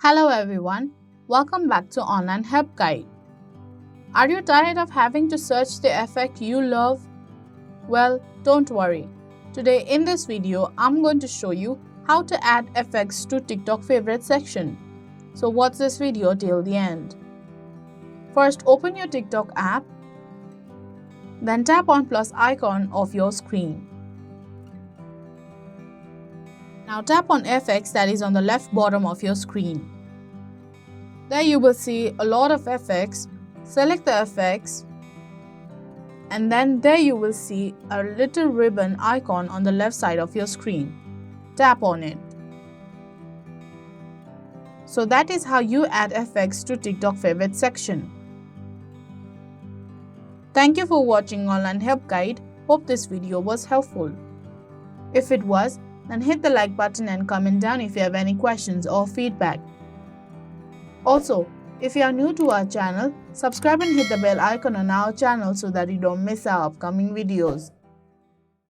Hello everyone, welcome back to Online Help Guide. Are you tired of having to search the effect you love? Well, don't worry. Today in this video, I'm going to show you how to add effects to TikTok favorite section. So watch this video till the end. First, open your TikTok app, then tap on plus icon of your screen. Now tap on effects that is on the left bottom of your screen. There you will see a lot of effects. Select the effects and then there you will see a little ribbon icon on the left side of your screen. Tap on it. So that is how you add effects to TikTok favorite section. Thank you for watching Online Help Guide. Hope this video was helpful. If it was, then hit the like button and comment down if you have any questions or feedback. Also, if you are new to our channel, subscribe and hit the bell icon on our channel so that you don't miss our upcoming videos.